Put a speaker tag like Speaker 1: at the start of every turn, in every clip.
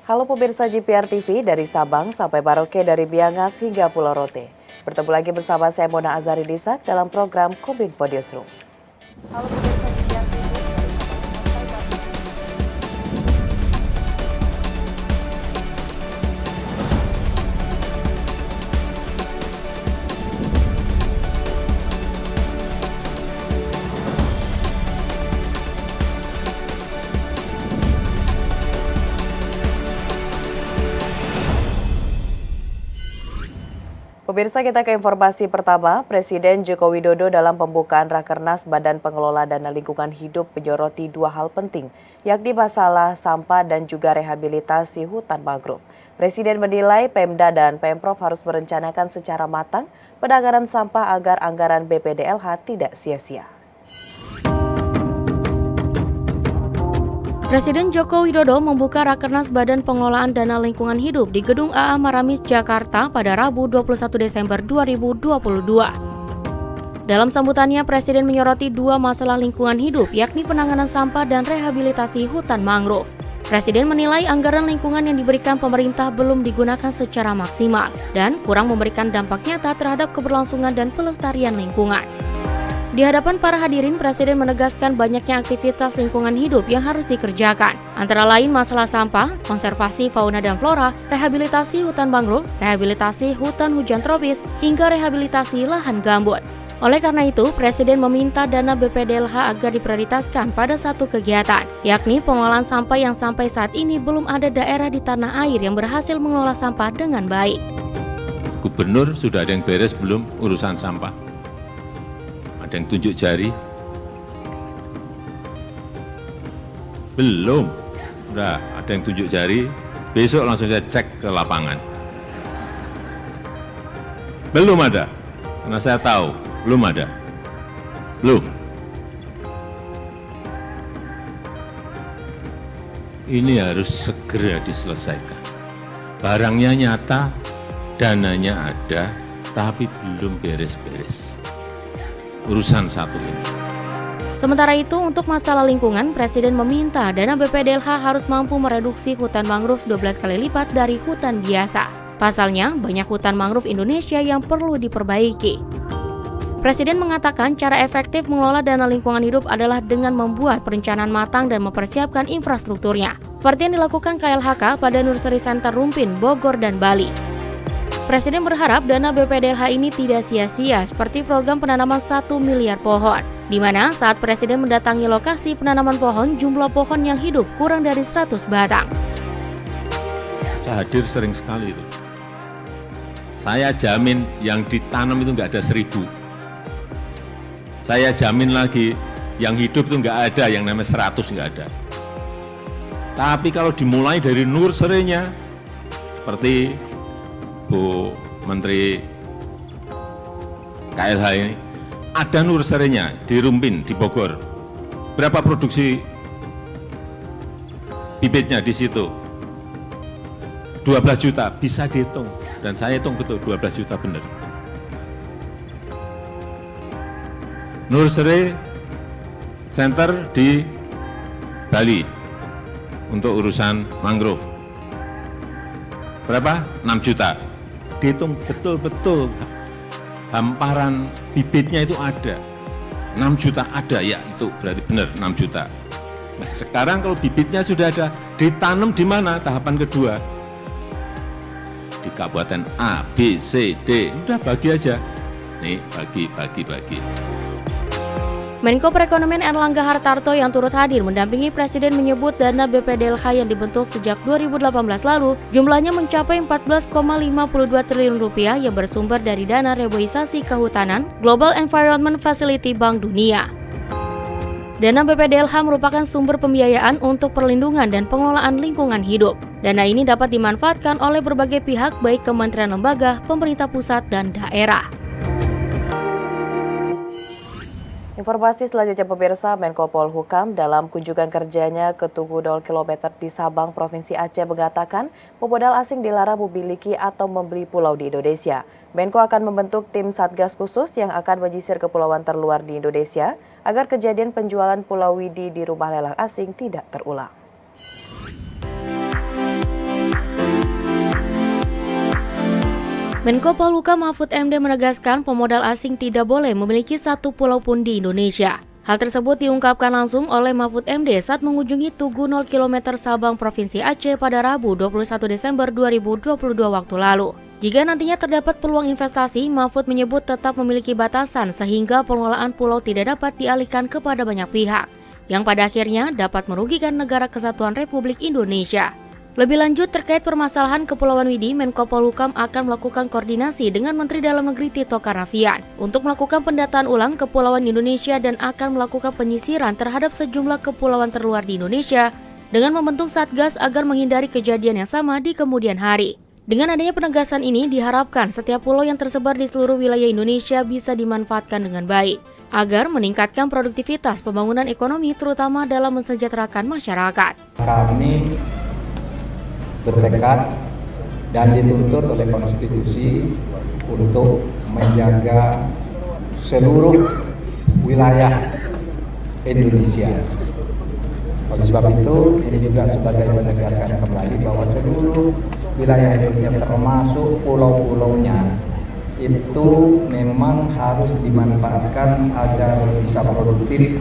Speaker 1: Halo pemirsa GPR TV dari Sabang sampai Merauke, dari Miangas hingga Pulau Rote. Bertemu lagi bersama saya Mona Azari Disak dalam program Kominfo Newsroom. Halo pemirsa GPR TV. Pemirsa, kita ke informasi pertama. Presiden Joko Widodo dalam pembukaan Rakernas Badan Pengelola Dana Lingkungan Hidup menyoroti dua hal penting, yakni masalah sampah dan juga rehabilitasi hutan mangrove. Presiden menilai Pemda dan Pemprov harus merencanakan secara matang penanganan sampah agar anggaran BPDLH tidak sia-sia.
Speaker 2: Presiden Joko Widodo membuka Rakernas Badan Pengelolaan Dana Lingkungan Hidup di Gedung AA Maramis, Jakarta pada Rabu 21 Desember 2022. Dalam sambutannya, Presiden menyoroti dua masalah lingkungan hidup, yakni penanganan sampah dan rehabilitasi hutan mangrove. Presiden menilai anggaran lingkungan yang diberikan pemerintah belum digunakan secara maksimal dan kurang memberikan dampak nyata terhadap keberlangsungan dan pelestarian lingkungan. Di hadapan para hadirin, Presiden menegaskan banyaknya aktivitas lingkungan hidup yang harus dikerjakan, antara lain masalah sampah, konservasi fauna dan flora, rehabilitasi hutan mangrove, rehabilitasi hutan hujan tropis, hingga rehabilitasi lahan gambut. Oleh karena itu, Presiden meminta dana BPDLH agar diprioritaskan pada satu kegiatan, yakni pengolahan sampah yang sampai saat ini belum ada daerah di tanah air yang berhasil mengelola sampah dengan baik.
Speaker 3: Gubernur sudah ada yang beres belum urusan sampah? Ada yang tunjuk jari? Belum. Udah ada yang tunjuk jari, besok langsung saya cek ke lapangan. Belum ada, karena saya tahu, belum ada. Belum. Ini harus segera diselesaikan. Barangnya nyata, dananya ada, tapi belum beres-beres urusan satu ini.
Speaker 2: Sementara itu, untuk masalah lingkungan, Presiden meminta dana BPDLH harus mampu mereduksi hutan mangrove 12 kali lipat dari hutan biasa. Pasalnya, banyak hutan mangrove Indonesia yang perlu diperbaiki. Presiden mengatakan cara efektif mengelola dana lingkungan hidup adalah dengan membuat perencanaan matang dan mempersiapkan infrastrukturnya, seperti yang dilakukan KLHK pada Nursery Center Rumpin, Bogor, dan Bali. Presiden berharap dana BPDLH ini tidak sia-sia seperti program penanaman 1 miliar pohon, di mana saat Presiden mendatangi lokasi penanaman pohon, jumlah pohon yang hidup kurang dari 100 batang.
Speaker 3: Saya hadir sering sekali itu. Saya jamin yang ditanam itu nggak ada 1000. Saya jamin lagi yang hidup itu nggak ada, yang namanya 100 nggak ada. Tapi kalau dimulai dari nursery-nya, seperti Bu Menteri KLH ini, ada nursery-nya di Rumpin, di Bogor. Berapa produksi bibitnya di situ? 12 juta, bisa dihitung. Dan saya hitung betul, 12 juta benar. Nursery Center di Bali untuk urusan mangrove. Berapa? 6 juta. Dihitung betul-betul, hamparan bibitnya itu ada, 6 juta ada, ya itu berarti benar 6 juta. Nah sekarang kalau bibitnya sudah ada, ditanam di mana tahapan kedua? Di Kabupaten A, B, C, D, udah bagi aja. Nih bagi.
Speaker 2: Menko Perekonomian Erlangga Hartarto yang turut hadir mendampingi Presiden menyebut dana BPDLH yang dibentuk sejak 2018 lalu jumlahnya mencapai 14,52 triliun rupiah yang bersumber dari dana reboisasi kehutanan Global Environment Facility Bank Dunia. Dana BPDLH merupakan sumber pembiayaan untuk perlindungan dan pengelolaan lingkungan hidup. Dana ini dapat dimanfaatkan oleh berbagai pihak baik kementerian lembaga, pemerintah pusat, dan daerah.
Speaker 1: Informasi selanjutnya pemirsa, Menko Polhukam dalam kunjungan kerjanya ke Tugu 0 km di Sabang, Provinsi Aceh mengatakan pemodal asing dilarang memiliki atau membeli pulau di Indonesia. Menko akan membentuk tim Satgas khusus yang akan menyisir kepulauan terluar di Indonesia agar kejadian penjualan Pulau Widi di rumah lelang asing tidak terulang.
Speaker 2: Menko Polhukam Mahfud MD menegaskan pemodal asing tidak boleh memiliki satu pulau pun di Indonesia. Hal tersebut diungkapkan langsung oleh Mahfud MD saat mengunjungi Tugu 0 km Sabang Provinsi Aceh pada Rabu 21 Desember 2022 waktu lalu. Jika nantinya terdapat peluang investasi, Mahfud menyebut tetap memiliki batasan sehingga pengelolaan pulau tidak dapat dialihkan kepada banyak pihak, yang pada akhirnya dapat merugikan negara kesatuan Republik Indonesia. Lebih lanjut terkait permasalahan Kepulauan Widi, Menko Polhukam akan melakukan koordinasi dengan Menteri Dalam Negeri Tito Karnavian untuk melakukan pendataan ulang Kepulauan Indonesia dan akan melakukan penyisiran terhadap sejumlah kepulauan terluar di Indonesia dengan membentuk Satgas agar menghindari kejadian yang sama di kemudian hari. Dengan adanya penegasan ini, diharapkan setiap pulau yang tersebar di seluruh wilayah Indonesia bisa dimanfaatkan dengan baik, agar meningkatkan produktivitas pembangunan ekonomi terutama dalam mensejahterakan masyarakat.
Speaker 4: Kami bertekad dan dituntut oleh konstitusi untuk menjaga seluruh wilayah Indonesia. Oleh sebab itu, ini juga sebagai penegasan kembali bahwa seluruh wilayah Indonesia termasuk pulau-pulaunya itu memang harus dimanfaatkan agar bisa produktif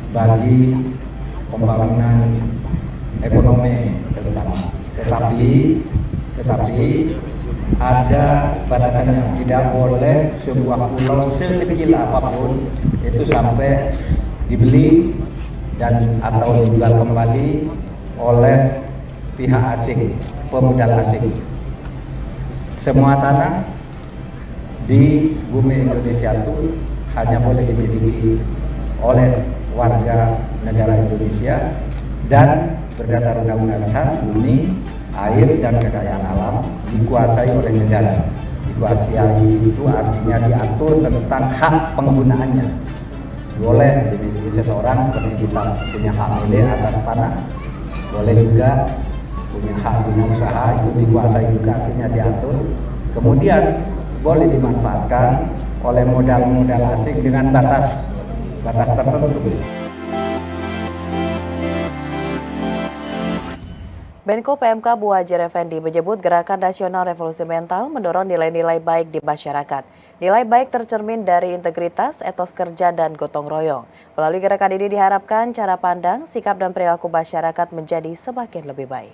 Speaker 4: bagi pembangunan ekonomi terutama. Tetapi ada batasannya, tidak boleh sebuah pulau sekecil apapun itu sampai dibeli dan atau dijual kembali oleh pihak asing, pemodal asing. Semua tanah di bumi Indonesia itu hanya boleh dimiliki oleh warga negara Indonesia dan berdasar Undang-Undang Dasar, bumi, air, dan kekayaan alam dikuasai oleh negara. Dikuasai itu artinya diatur tentang hak penggunaannya. Boleh dimiliki seseorang seperti kita punya hak milik atas tanah, boleh juga punya hak guna usaha, itu dikuasai juga artinya diatur. Kemudian boleh dimanfaatkan oleh modal-modal asing dengan batas tertentu.
Speaker 1: Menko PMK Muhadjir Effendi menyebut Gerakan Nasional Revolusi Mental mendorong nilai-nilai baik di masyarakat. Nilai baik tercermin dari integritas, etos kerja, dan gotong royong. Melalui gerakan ini diharapkan cara pandang, sikap, dan perilaku masyarakat menjadi semakin lebih baik.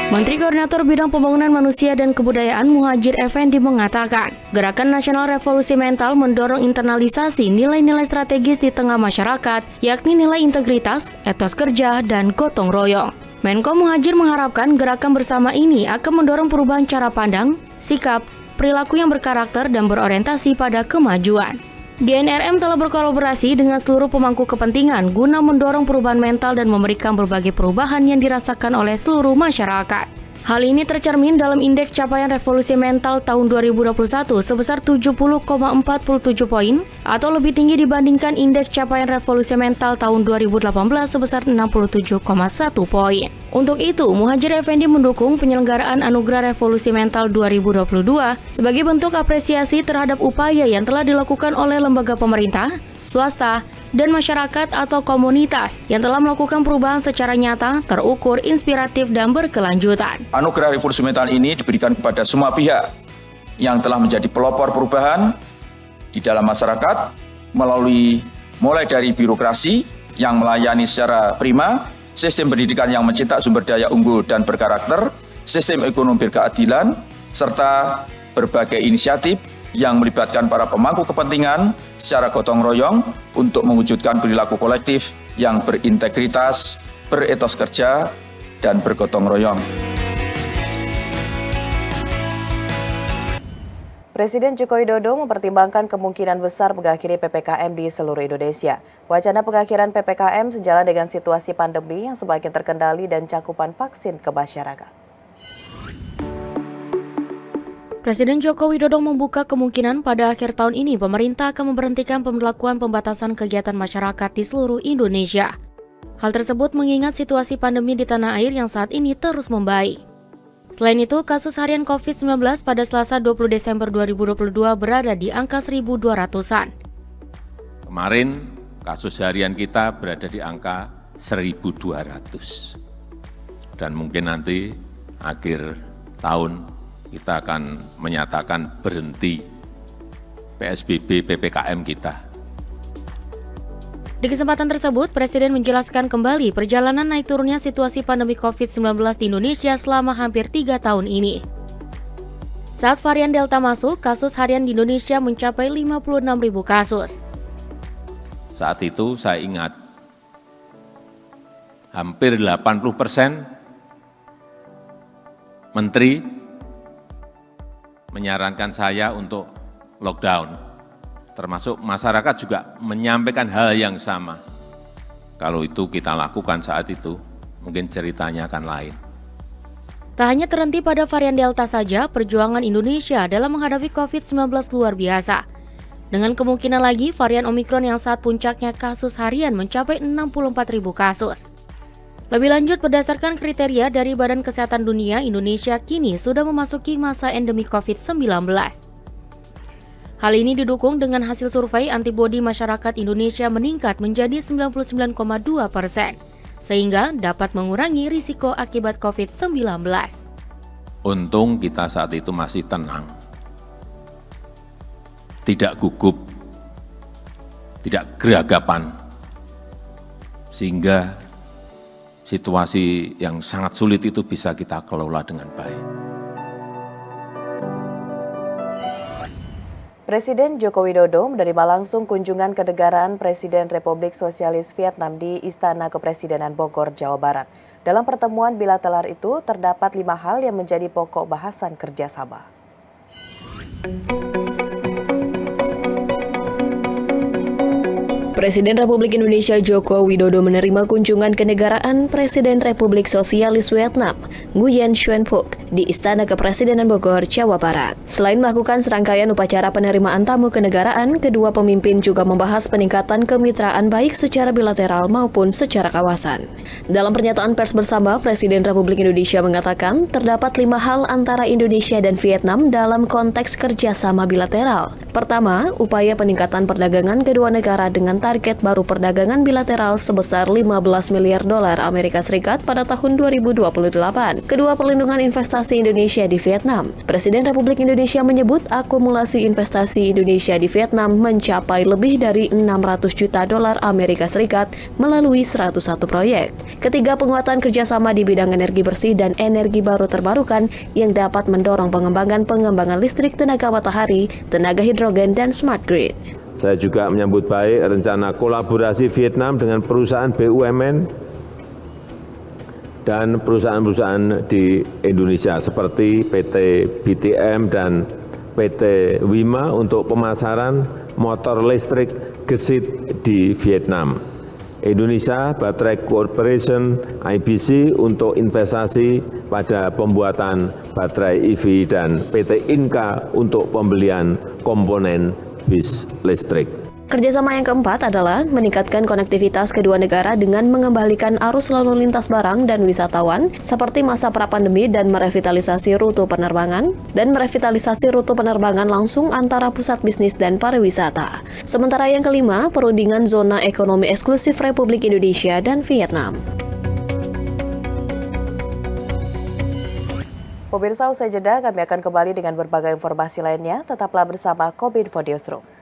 Speaker 2: Menteri Koordinator Bidang Pembangunan Manusia dan Kebudayaan Muhadjir Effendi mengatakan, Gerakan Nasional Revolusi Mental mendorong internalisasi nilai-nilai strategis di tengah masyarakat, yakni nilai integritas, etos kerja, dan gotong royong. Menko Muhadjir mengharapkan gerakan bersama ini akan mendorong perubahan cara pandang, sikap, perilaku yang berkarakter dan berorientasi pada kemajuan. GNRM telah berkolaborasi dengan seluruh pemangku kepentingan guna mendorong perubahan mental dan memberikan berbagai perubahan yang dirasakan oleh seluruh masyarakat. Hal ini tercermin dalam Indeks Capaian Revolusi Mental tahun 2021 sebesar 70,47 poin atau lebih tinggi dibandingkan Indeks Capaian Revolusi Mental tahun 2018 sebesar 67,1 poin. Untuk itu, Muhadjir Effendi mendukung penyelenggaraan Anugerah Revolusi Mental 2022 sebagai bentuk apresiasi terhadap upaya yang telah dilakukan oleh lembaga pemerintah, swasta, dan masyarakat atau komunitas yang telah melakukan perubahan secara nyata, terukur, inspiratif, dan berkelanjutan.
Speaker 5: Anugerah Revolusi Mental ini diberikan kepada semua pihak yang telah menjadi pelopor perubahan di dalam masyarakat mulai dari birokrasi yang melayani secara prima, sistem pendidikan yang mencetak sumber daya unggul dan berkarakter, sistem ekonomi berkeadilan, serta berbagai inisiatif yang melibatkan para pemangku kepentingan secara gotong royong untuk mewujudkan perilaku kolektif yang berintegritas, beretos kerja, dan bergotong royong.
Speaker 1: Presiden Joko Widodo mempertimbangkan kemungkinan besar mengakhiri PPKM di seluruh Indonesia. Wacana pengakhiran PPKM sejalan dengan situasi pandemi yang semakin terkendali dan cakupan vaksin ke masyarakat.
Speaker 2: Presiden Joko Widodo membuka kemungkinan pada akhir tahun ini pemerintah akan memberhentikan pemberlakuan pembatasan kegiatan masyarakat di seluruh Indonesia. Hal tersebut mengingat situasi pandemi di tanah air yang saat ini terus membaik. Selain itu, kasus harian COVID-19 pada Selasa 20 Desember 2022 berada di angka 1.200-an.
Speaker 3: Kemarin kasus harian kita berada di angka 1.200. Dan mungkin nanti akhir tahun kita akan menyatakan berhenti PSBB PPKM kita.
Speaker 2: Di kesempatan tersebut, Presiden menjelaskan kembali perjalanan naik turunnya situasi pandemi COVID-19 di Indonesia selama hampir 3 tahun ini. Saat varian Delta masuk, kasus harian di Indonesia mencapai 56.000 kasus.
Speaker 3: Saat itu saya ingat, hampir 80% menteri menyarankan saya untuk lockdown. Termasuk masyarakat juga menyampaikan hal yang sama. Kalau itu kita lakukan saat itu, mungkin ceritanya akan lain.
Speaker 2: Tak hanya terhenti pada varian Delta saja, perjuangan Indonesia dalam menghadapi COVID-19 luar biasa. Dengan kemungkinan lagi varian Omikron yang saat puncaknya kasus harian mencapai 64.000 kasus. Lebih lanjut, berdasarkan kriteria dari Badan Kesehatan Dunia, Indonesia kini sudah memasuki masa endemi COVID-19. Hal ini didukung dengan hasil survei antibodi masyarakat Indonesia meningkat menjadi 99,2%, sehingga dapat mengurangi risiko akibat COVID-19.
Speaker 3: Untung kita saat itu masih tenang, tidak gugup, tidak geragapan, sehingga situasi yang sangat sulit itu bisa kita kelola dengan baik.
Speaker 1: Presiden Joko Widodo menerima langsung kunjungan kenegaraan Presiden Republik Sosialis Vietnam di Istana Kepresidenan Bogor, Jawa Barat. Dalam pertemuan bilateral itu, terdapat 5 hal yang menjadi pokok bahasan kerjasama.
Speaker 6: Presiden Republik Indonesia Joko Widodo menerima kunjungan kenegaraan Presiden Republik Sosialis Vietnam, Nguyen Xuan Phuc, di Istana Kepresidenan Bogor, Jawa Barat. Selain melakukan serangkaian upacara penerimaan tamu kenegaraan, kedua pemimpin juga membahas peningkatan kemitraan baik secara bilateral maupun secara kawasan. Dalam pernyataan pers bersama, Presiden Republik Indonesia mengatakan terdapat 5 hal antara Indonesia dan Vietnam dalam konteks kerjasama bilateral. Pertama, upaya peningkatan perdagangan kedua negara dengan target baru perdagangan bilateral sebesar 15 miliar dolar Amerika Serikat pada tahun 2028. Kedua, perlindungan investasi Indonesia di Vietnam. Presiden Republik Indonesia menyebut akumulasi investasi Indonesia di Vietnam mencapai lebih dari 600 juta dolar Amerika Serikat melalui 101 proyek. Ketiga, penguatan kerjasama di bidang energi bersih dan energi baru terbarukan yang dapat mendorong pengembangan listrik tenaga matahari, tenaga hidrogen, dan smart grid.
Speaker 7: Saya juga menyambut baik rencana kolaborasi Vietnam dengan perusahaan BUMN dan perusahaan-perusahaan di Indonesia seperti PT BTM dan PT Wima untuk pemasaran motor listrik gesit di Vietnam. Indonesia Battery Corporation (IBC) untuk investasi pada pembuatan baterai EV dan PT Inka untuk pembelian komponen bis listrik.
Speaker 6: Kerjasama yang keempat adalah meningkatkan konektivitas kedua negara dengan mengembalikan arus lalu lintas barang dan wisatawan seperti masa pra-pandemi dan merevitalisasi rute penerbangan langsung antara pusat bisnis dan pariwisata. Sementara yang kelima, perundingan zona ekonomi eksklusif Republik Indonesia dan Vietnam.
Speaker 1: Pemirsa, usai jeda kami akan kembali dengan berbagai informasi lainnya. Tetaplah bersama Kominfo Newsroom.